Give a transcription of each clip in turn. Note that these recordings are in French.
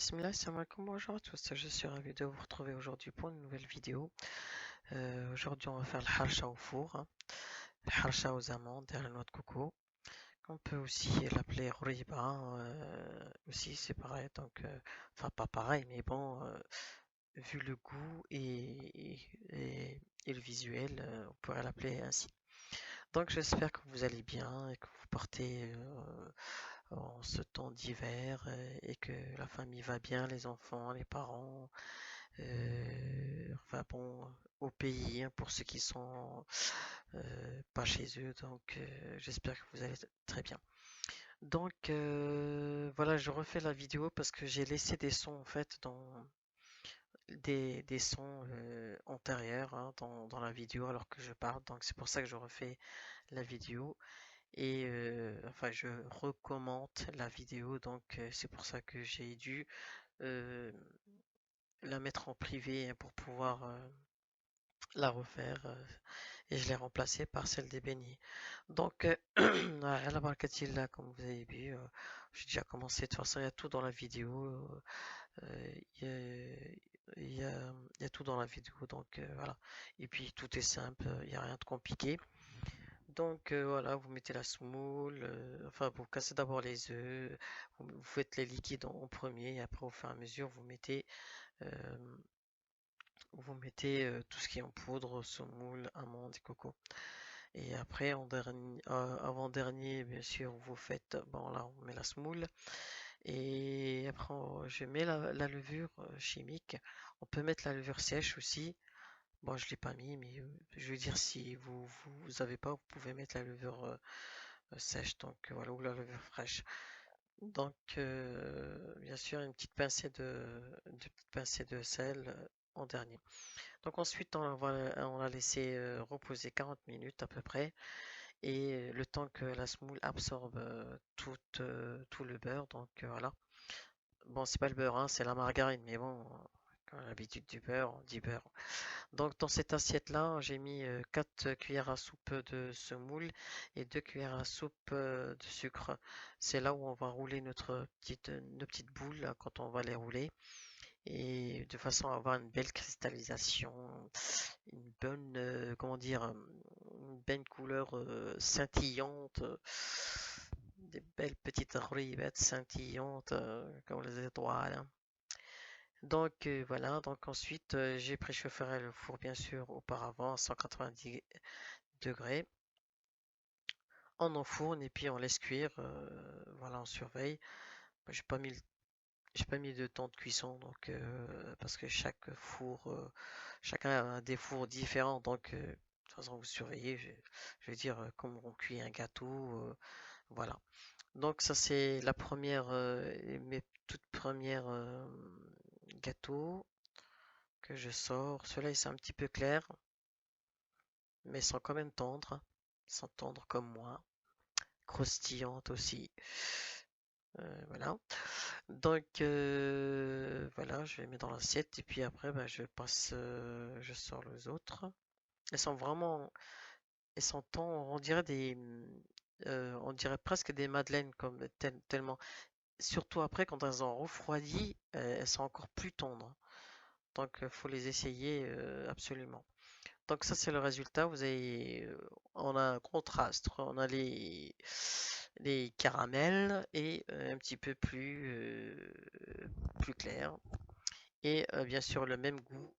Bismillah, salam alaikum, bonjour à tous. Je suis ravi de vous retrouver aujourd'hui pour une nouvelle vidéo. Aujourd'hui, on va faire le harsha au four, hein. Le harsha aux amandes et à la noix de coco. On peut aussi l'appeler riba, hein, aussi c'est pareil. Donc, enfin, pas pareil, mais bon, vu le goût et le visuel, on pourrait l'appeler ainsi. Donc, j'espère que vous allez bien et que vous portez en ce temps d'hiver et que la famille va bien, les enfants, les parents. Enfin bon, au pays, hein, pour ceux qui sont pas chez eux. Donc j'espère que vous allez très bien. Donc voilà, je refais la vidéo parce que j'ai laissé des sons en fait dans des sons antérieurs, hein, dans la vidéo alors que je parle. Donc c'est pour ça que je refais la vidéo et enfin je recommente la vidéo. Donc c'est pour ça que j'ai dû euh, la mettre en privé, hein, pour pouvoir la refaire, et je l'ai remplacée par celle des beignets. Donc, à la barakatillah, comme vous avez vu, j'ai déjà commencé. De toute façon, il y a tout dans la vidéo. Il y a, il y a tout dans la vidéo. Donc, voilà. Et puis, tout est simple. Il n'y a rien de compliqué. Donc, voilà, vous mettez la semoule. Enfin, vous cassez d'abord les œufs. Vous faites les liquides en premier. Et après, au fur et à mesure, euh, vous mettez tout ce qui est en poudre, semoule, amandes et coco. Et après, avant-dernier, bien sûr, vous faites, bon là, on met la semoule. Et après, je mets la levure chimique. On peut mettre la levure sèche aussi. Bon, je l'ai pas mis, mais je veux dire, si vous avez pas, vous pouvez mettre la levure sèche, donc voilà, ou la levure fraîche. Donc, bien sûr, une petite pincée de sel en dernier. Donc ensuite, on l'a laissé reposer 40 minutes à peu près. Et le temps que la semoule absorbe tout le beurre. Donc voilà. Bon, c'est pas le beurre, hein, c'est la margarine, mais bon, quand on a l'habitude du beurre, on dit beurre. Donc dans cette assiette-là, j'ai mis 4 cuillères à soupe de semoule et 2 cuillères à soupe de sucre. C'est là où on va rouler nos petites boules, là, quand on va les rouler. Et de façon à avoir une belle cristallisation, une bonne, comment dire, une belle couleur scintillante, des belles petites rivettes scintillantes comme les étoiles, hein. Donc voilà, donc ensuite j'ai préchauffé le four bien sûr auparavant à 190 degrés. On enfourne et puis on laisse cuire, voilà, on surveille. J'ai pas mis j'ai pas mis de temps de cuisson, donc parce que chacun a des fours différents, donc de toute façon vous surveillez. Je veux dire, comme on cuit un gâteau, voilà. Donc ça c'est la première, mes toutes premières gâteaux que je sors. Ceux-là ils sont un petit peu clairs, mais ils sont quand même tendres. Ils sont tendres comme moi, croustillantes aussi. Voilà. Donc voilà, je les mets dans l'assiette et puis après ben, je sors les autres. Elles sont vraiment, elles sont on dirait on dirait presque des madeleines comme tellement. Surtout après quand elles ont refroidi, elles sont encore plus tendres. Donc faut les essayer absolument. Donc ça c'est le résultat. On a un contraste. On a les caramels et un petit peu plus clair. Et bien sûr le même goût.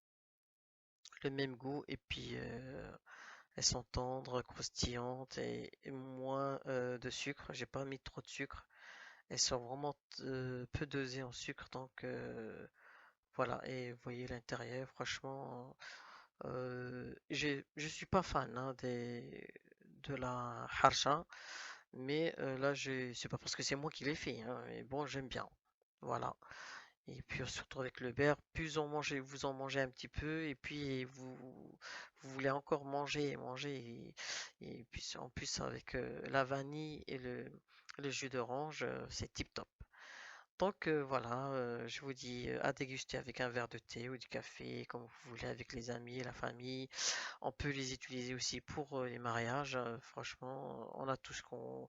Et puis elles sont tendres, croustillantes et moins de sucre. J'ai pas mis trop de sucre. Elles sont vraiment peu dosées en sucre. Donc voilà. Et vous voyez l'intérieur. Franchement, je suis pas fan, hein, de la harsha. Mais là, c'est pas parce que c'est moi qui l'ai fait, hein, mais bon, j'aime bien. Voilà. Et puis surtout avec le beurre, plus vous en mangez un petit peu, et puis vous voulez encore manger et manger. Et puis en plus avec la vanille et le jus d'orange, c'est tip top. Donc voilà, je vous dis à déguster avec un verre de thé ou du café, comme vous voulez, avec les amis et la famille. On peut les utiliser aussi pour les mariages. Franchement, on a tout ce qu'on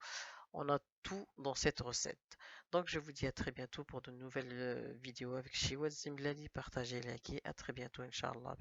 On a tout dans cette recette. Donc je vous dis à très bientôt pour de nouvelles vidéos avec Shiwaz Zimlali. Partagez, likez. À très bientôt, Inch'Allah.